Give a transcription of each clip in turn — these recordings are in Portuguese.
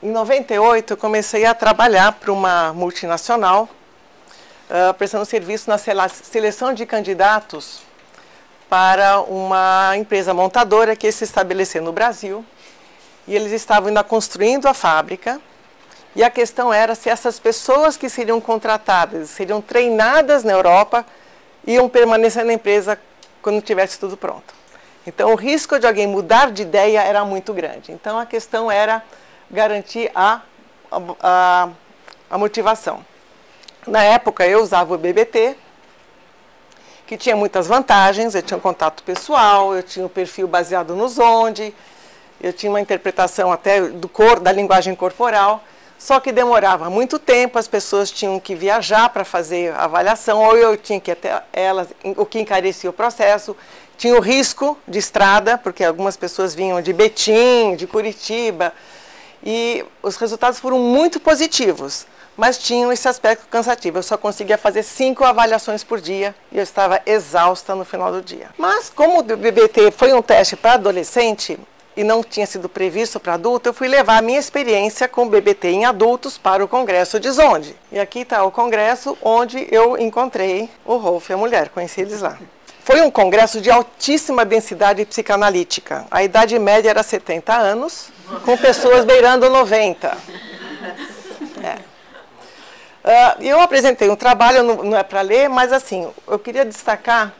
Em 98, eu comecei a trabalhar para uma multinacional, prestando serviço na seleção de candidatos para uma empresa montadora que ia se estabelecer no Brasil. E eles estavam ainda construindo a fábrica. E a questão era se essas pessoas que seriam contratadas, seriam treinadas na Europa, iam permanecer na empresa quando tivesse tudo pronto. Então, o risco de alguém mudar de ideia era muito grande. Então, a questão era garantir a motivação. Na época, eu usava o BBT, que tinha muitas vantagens. Eu tinha um contato pessoal, eu tinha um perfil baseado no Zonde, eu tinha uma interpretação até da linguagem corporal. Só que demorava muito tempo, as pessoas tinham que viajar para fazer a avaliação, ou eu tinha que ir até elas, o que encarecia o processo. Tinha o risco de estrada, porque algumas pessoas vinham de Betim, de Curitiba, e os resultados foram muito positivos, mas tinham esse aspecto cansativo. Eu só conseguia fazer 5 avaliações por dia e eu estava exausta no final do dia. Mas como o BBT foi um teste para adolescente, e não tinha sido previsto para adulto, eu fui levar a minha experiência com BBT em adultos para o Congresso de Zonde. E aqui está o congresso onde eu encontrei o Rolf e a mulher, conheci eles lá. Foi um congresso de altíssima densidade psicanalítica. A idade média era 70 anos, com pessoas beirando 90. Eu apresentei um trabalho, não é para ler, mas assim, eu queria destacar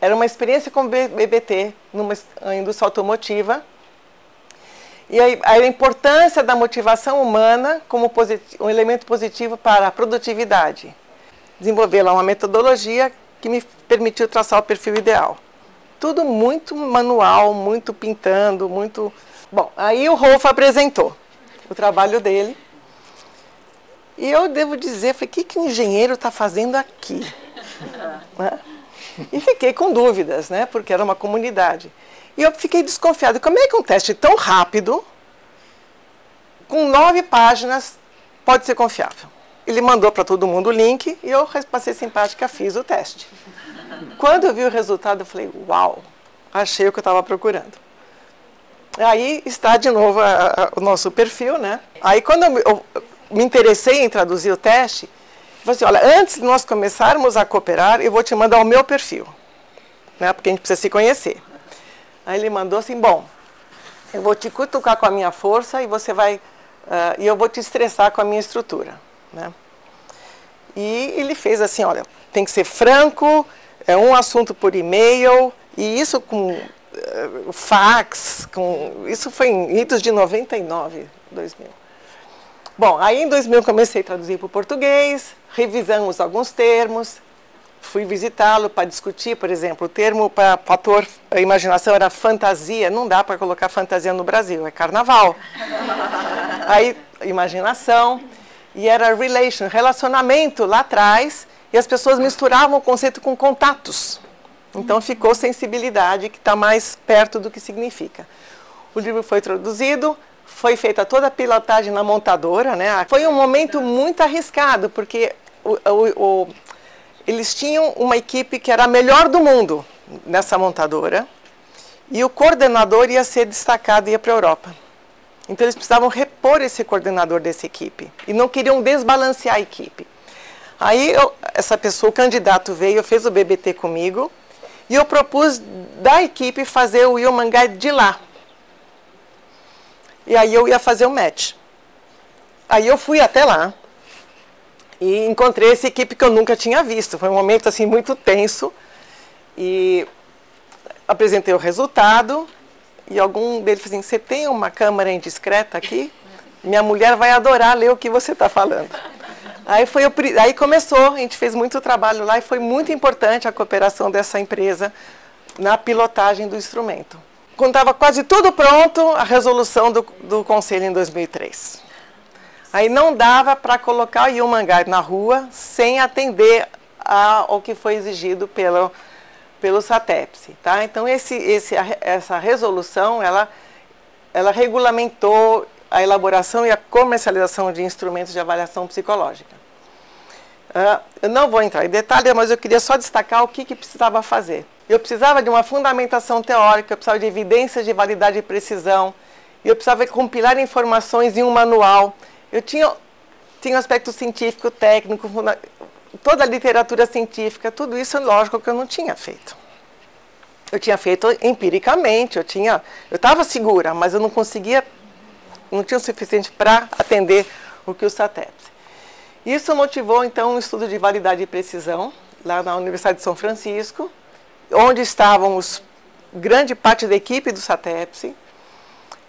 era uma experiência com BBT numa indústria automotiva, e a importância da motivação humana como um elemento positivo para a produtividade. Desenvolver lá uma metodologia que me permitiu traçar o perfil ideal. Tudo muito manual, muito pintando, muito... Bom, aí o Rolf apresentou o trabalho dele. E eu devo dizer, falei, o que o engenheiro está fazendo aqui? E fiquei com dúvidas, né, porque era uma comunidade. E eu fiquei desconfiada, como é que um teste tão rápido, com 9 páginas, pode ser confiável? Ele mandou para todo mundo o link e eu, passei simpática, fiz o teste. Quando eu vi o resultado, eu falei, uau, achei o que eu estava procurando. Aí está de novo o nosso perfil, né? Aí quando eu me interessei em traduzir o teste, eu falei assim, olha, antes de nós começarmos a cooperar, eu vou te mandar o meu perfil, né, porque a gente precisa se conhecer. Aí ele mandou assim, bom, eu vou te cutucar com a minha força e você vai, e eu vou te estressar com a minha estrutura, né? E ele fez assim, olha, tem que ser franco, é um assunto por e-mail, e isso com fax, isso foi em idos de 99, 2000. Bom, aí em 2000 comecei a traduzir para o português, revisamos alguns termos, fui visitá-lo para discutir, por exemplo, o termo para fator imaginação era fantasia, não dá para colocar fantasia no Brasil, é carnaval. Aí, imaginação, e era relacionamento lá atrás, e as pessoas misturavam o conceito com contatos. Então ficou sensibilidade, que está mais perto do que significa. O livro foi traduzido, foi feita toda a pilotagem na montadora, né? Foi um momento muito arriscado, porque eles tinham uma equipe que era a melhor do mundo nessa montadora, e o coordenador ia ser destacado e ia para a Europa. Então eles precisavam repor esse coordenador dessa equipe, e não queriam desbalancear a equipe. Aí essa pessoa, o candidato veio, fez o BBT comigo, e eu propus da equipe fazer o Human Guide de lá. E aí eu ia fazer o match. Aí eu fui até lá e encontrei essa equipe que eu nunca tinha visto. Foi um momento assim muito tenso. E apresentei o resultado e algum deles falou assim, você tem uma câmera indiscreta aqui? Minha mulher vai adorar ler o que você está falando. Aí começou, a gente fez muito trabalho lá e foi muito importante a cooperação dessa empresa na pilotagem do instrumento. Quando estava quase tudo pronto, a resolução do Conselho em 2003. Aí não dava para colocar o Human Guide na rua sem atender ao que foi exigido pelo SATEPSE. Tá? Então, essa resolução, ela regulamentou a elaboração e a comercialização de instrumentos de avaliação psicológica. Eu não vou entrar em detalhe, mas eu queria só destacar o que precisava fazer. Eu precisava de uma fundamentação teórica, eu precisava de evidências de validade e precisão, e eu precisava compilar informações em um manual. Eu tinha um aspecto científico, técnico, toda a literatura científica, tudo isso, lógico, que eu não tinha feito. Eu tinha feito empiricamente, eu estava segura, mas eu não conseguia, não tinha o suficiente para atender o que o SATEPS. Isso motivou, então, um estudo de validade e precisão, lá na Universidade de São Francisco, onde estavam grande parte da equipe do SATEPS.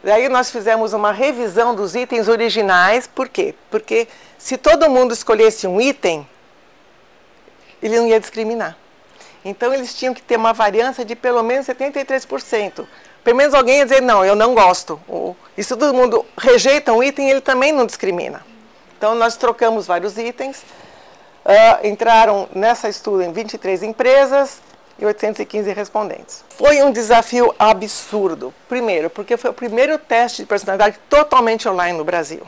Daí nós fizemos uma revisão dos itens originais. Por quê? Porque se todo mundo escolhesse um item, ele não ia discriminar. Então eles tinham que ter uma variância de pelo menos 73%. Pelo menos alguém ia dizer, não, eu não gosto. E se todo mundo rejeita um item, ele também não discrimina. Então nós trocamos vários itens. Entraram nessa estudo em 23 empresas e 815 respondentes. Foi um desafio absurdo. Primeiro, porque foi o primeiro teste de personalidade totalmente online no Brasil.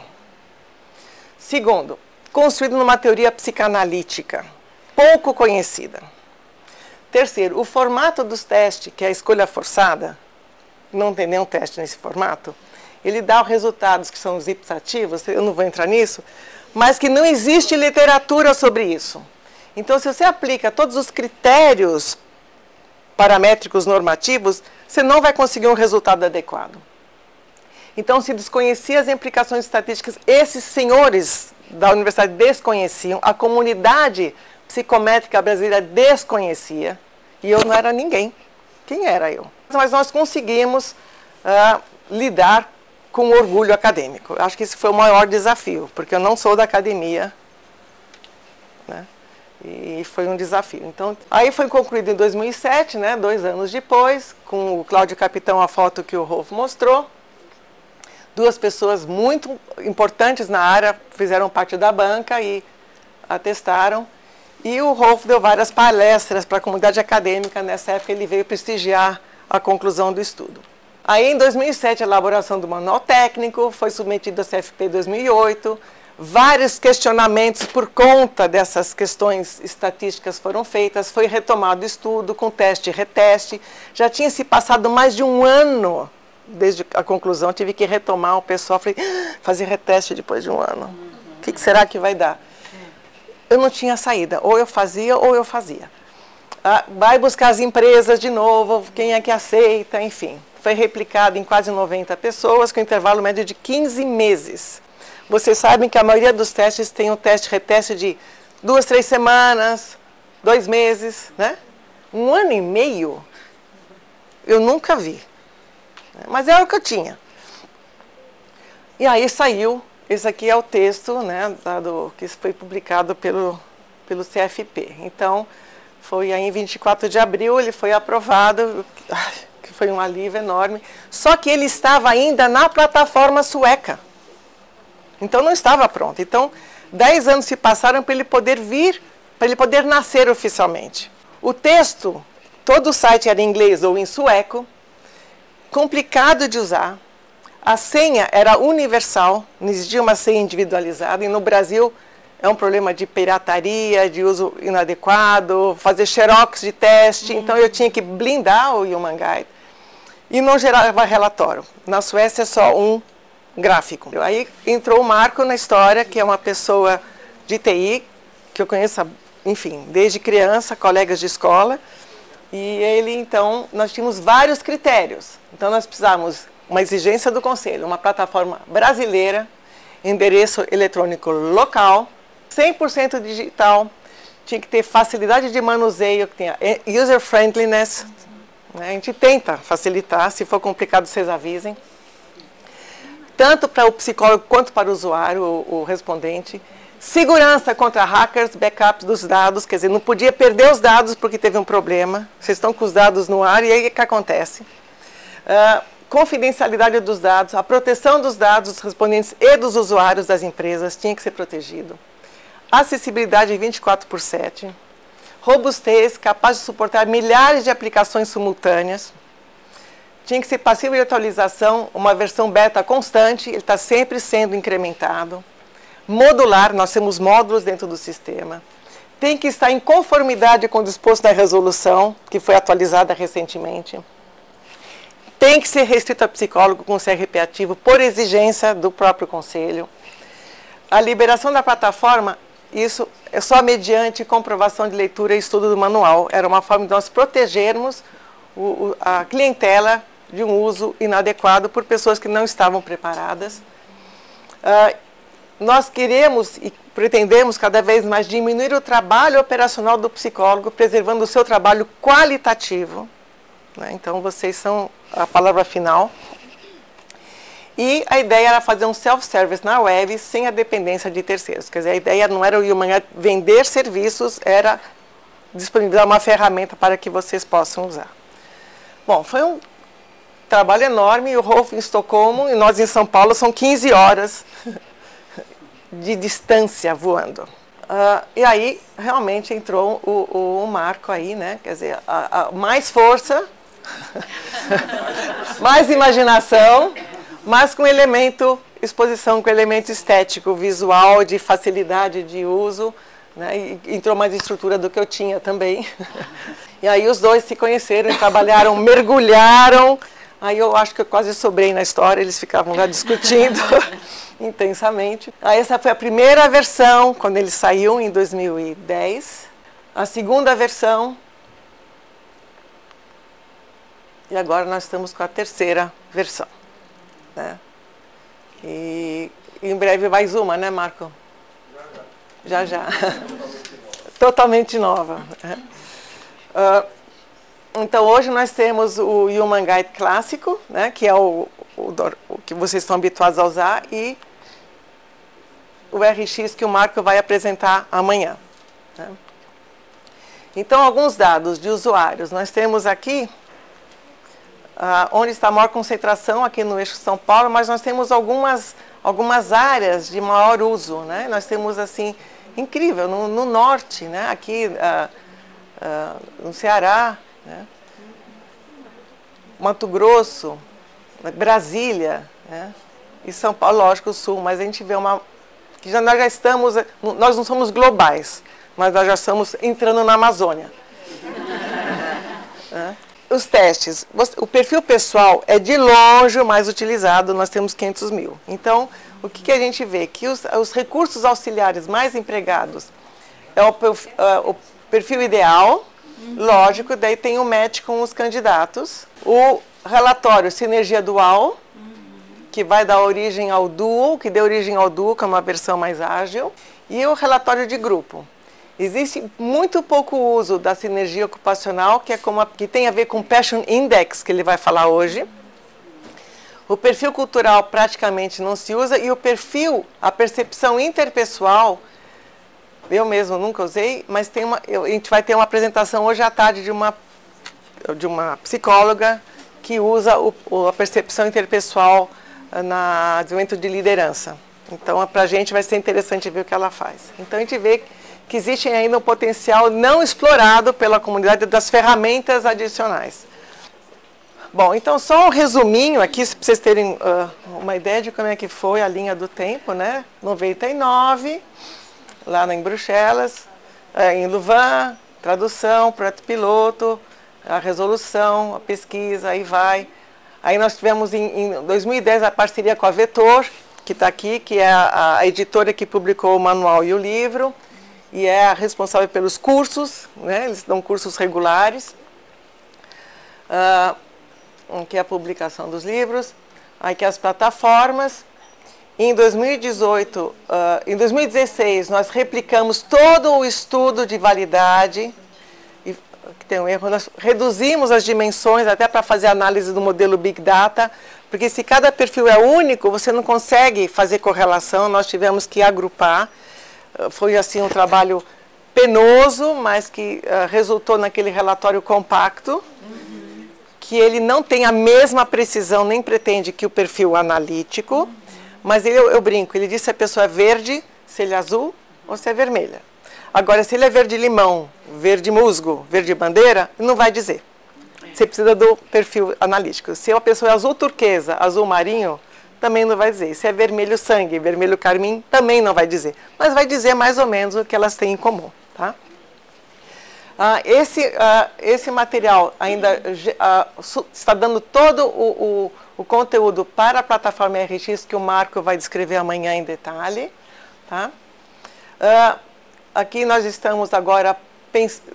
Segundo, construído numa teoria psicanalítica, pouco conhecida. Terceiro, o formato dos testes, que é a escolha forçada, não tem nenhum teste nesse formato, ele dá os resultados que são os ipsativos, eu não vou entrar nisso, mas que não existe literatura sobre isso. Então, se você aplica todos os critérios paramétricos normativos, você não vai conseguir um resultado adequado. Então, se desconhecia as implicações estatísticas, esses senhores da universidade desconheciam, a comunidade psicométrica brasileira desconhecia, e eu não era ninguém. Quem era eu? Mas nós conseguimos lidar com o orgulho acadêmico. Acho que esse foi o maior desafio, porque eu não sou da academia, né? E foi um desafio. Então, aí foi concluído em 2007, né, 2 anos depois, com o Cláudio Capitão, a foto que o Rolf mostrou. 2 pessoas muito importantes na área fizeram parte da banca e atestaram. E o Rolf deu várias palestras para a comunidade acadêmica. Nessa época ele veio prestigiar a conclusão do estudo. Aí, em 2007, a elaboração do manual técnico foi submetido ao CFP 2008. Vários questionamentos por conta dessas questões estatísticas foram feitas. Foi retomado o estudo com teste e reteste. Já tinha se passado mais de 1 ano desde a conclusão. Tive que retomar o pessoal. Falei, fazer reteste depois de 1 ano. O que será que vai dar? Eu não tinha saída. Ou eu fazia, ou eu fazia. Vai buscar as empresas de novo, quem é que aceita, enfim. Foi replicado em quase 90 pessoas, com intervalo médio de 15 meses. Vocês sabem que a maioria dos testes tem um teste-reteste de 2, 3 semanas, 2 meses, né? 1 ano e meio, eu nunca vi. Mas era o que eu tinha. E aí saiu, esse aqui é o texto, né, que foi publicado pelo CFP. Então, foi aí em 24 de abril, ele foi aprovado, que foi um alívio enorme. Só que ele estava ainda na plataforma sueca. Então não estava pronto. Então 10 anos se passaram para ele poder vir, para ele poder nascer oficialmente. O texto, todo o site era em inglês ou em sueco, complicado de usar. A senha era universal, não existia uma senha individualizada. E no Brasil é um problema de pirataria, de uso inadequado, fazer xerox de teste. Então eu tinha que blindar o Human Guide. E não gerava relatório. Na Suécia é só um gráfico. Aí entrou o Marco na história, que é uma pessoa de TI, que eu conheço, enfim, desde criança, colegas de escola. E ele, então, nós tínhamos vários critérios. Então nós precisávamos uma exigência do Conselho, uma plataforma brasileira, endereço eletrônico local, 100% digital, tinha que ter facilidade de manuseio, que tenha user-friendliness. A gente tenta facilitar, se for complicado vocês avisem. Tanto para o psicólogo quanto para o usuário, o respondente. Segurança contra hackers, backups dos dados, quer dizer, não podia perder os dados porque teve um problema. Vocês estão com os dados no ar e aí o que acontece? Confidencialidade dos dados, a proteção dos dados dos respondentes e dos usuários das empresas tinha que ser protegido. Acessibilidade 24/7. Robustez, capaz de suportar milhares de aplicações simultâneas. Tinha que ser passível de atualização, uma versão beta constante, ele está sempre sendo incrementado. Modular, nós temos módulos dentro do sistema. Tem que estar em conformidade com o disposto da resolução, que foi atualizada recentemente. tem que ser restrito a psicólogo com CRP ativo por exigência do próprio conselho. A liberação da plataforma, isso é só mediante comprovação de leitura e estudo do manual. Era uma forma de nós protegermos a clientela de um uso inadequado por pessoas que não estavam preparadas. Nós queremos e pretendemos cada vez mais diminuir o trabalho operacional do psicólogo, preservando o seu trabalho qualitativo, né? Então, vocês são a palavra final. E a ideia era fazer um self-service na web sem a dependência de terceiros. Quer dizer, a ideia não era o Human vender serviços, era disponibilizar uma ferramenta para que vocês possam usar. Bom, foi um trabalho enorme. O Rolf em Estocolmo e nós em São Paulo são 15 horas de distância voando. E aí, realmente, entrou o Marco aí, né? Quer dizer, mais força, mais imaginação, mas com exposição com elemento estético, visual, de facilidade de uso, né? E entrou mais estrutura do que eu tinha também. E aí os dois se conheceram, trabalharam, mergulharam. Aí eu acho que eu quase sobrei na história, eles ficavam lá discutindo intensamente. Aí essa foi a primeira versão, quando ele saiu em 2010. A segunda versão. E agora nós estamos com a terceira versão, né? E em breve mais uma, né, Marco? Já, já. Totalmente nova. Então, hoje nós temos o Human Guide clássico, né, que é o que vocês estão habituados a usar, e o RX que o Marco vai apresentar amanhã, né? Então, alguns dados de usuários. Nós temos aqui onde está a maior concentração, aqui no eixo São Paulo, mas nós temos algumas áreas de maior uso, né? Nós temos, assim, incrível, no norte, né? Aqui no Ceará, né? Mato Grosso, Brasília, né? E São Paulo, lógico, o sul, mas a gente vê que nós já estamos, nós não somos globais, mas nós já estamos entrando na Amazônia. Né? Os testes, o perfil pessoal é de longe o mais utilizado, nós temos 500 mil. Então, o que a gente vê? Que os recursos auxiliares mais empregados é o perfil ideal, lógico, daí tem o match com os candidatos, o relatório sinergia dual, que vai dar origem ao duo, que deu origem ao duo, que é uma versão mais ágil, e o relatório de grupo. Existe muito pouco uso da sinergia ocupacional, que tem a ver com o Passion Index, que ele vai falar hoje. O perfil cultural praticamente não se usa, e o perfil, a percepção interpessoal, eu mesmo nunca usei, mas a gente vai ter uma apresentação hoje à tarde de uma psicóloga que usa a percepção interpessoal no desenvolvimento de liderança. Então, para a gente vai ser interessante ver o que ela faz. Então, a gente vê que existe ainda um potencial não explorado pela comunidade das ferramentas adicionais. Bom, então só um resuminho aqui, para vocês terem uma ideia de como é que foi a linha do tempo, né? 99, lá em Bruxelas, em Louvain, tradução, projeto piloto, a resolução, a pesquisa, aí vai. Aí nós tivemos em 2010 a parceria com a Vetor, que está aqui, que é a editora que publicou o manual e o livro, e é a responsável pelos cursos, né? Eles dão cursos regulares, que é a publicação dos livros, aqui as plataformas. Em 2018, em 2016, nós replicamos todo o estudo de validade, que tem um erro, nós reduzimos as dimensões até para fazer análise do modelo Big Data, porque se cada perfil é único, você não consegue fazer correlação, nós tivemos que agrupar. Foi assim um trabalho penoso, mas que resultou naquele relatório compacto, que ele não tem a mesma precisão, nem pretende que o perfil analítico, mas eu brinco, ele diz se a pessoa é verde, se ele é azul ou se é vermelha. Agora, se ele é verde limão, verde musgo, verde bandeira, não vai dizer. Você precisa do perfil analítico. Se a pessoa é azul turquesa, azul marinho, também não vai dizer. Se é vermelho sangue, vermelho carmim, também não vai dizer. Mas vai dizer mais ou menos o que elas têm em comum. Tá? Esse material ainda está dando todo o conteúdo para a plataforma RX, que o Marco vai descrever amanhã em detalhe. Tá? Aqui nós estamos agora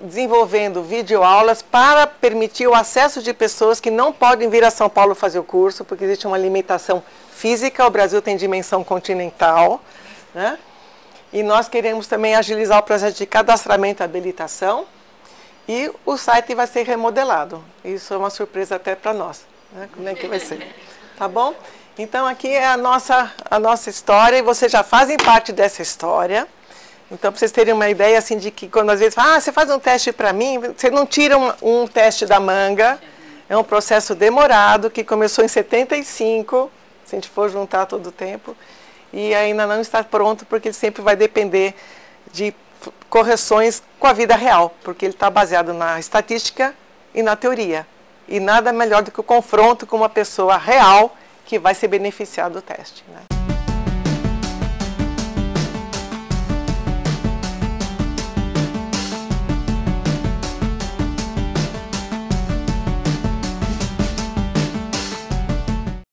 desenvolvendo videoaulas para permitir o acesso de pessoas que não podem vir a São Paulo fazer o curso, porque existe uma limitação física, o Brasil tem dimensão continental, né? E nós queremos também agilizar o processo de cadastramento e habilitação, e o site vai ser remodelado. Isso é uma surpresa até para nós, né? Como é que vai ser? Tá bom? Então aqui é a nossa história, e vocês já fazem parte dessa história. Então, para vocês terem uma ideia, assim, de que quando às vezes fala, você faz um teste para mim, você não tira um teste da manga, é um processo demorado, que começou em 75, se a gente for juntar todo o tempo, e ainda não está pronto, porque ele sempre vai depender de correções com a vida real, porque ele está baseado na estatística e na teoria. E nada melhor do que o confronto com uma pessoa real que vai se beneficiar do teste, né?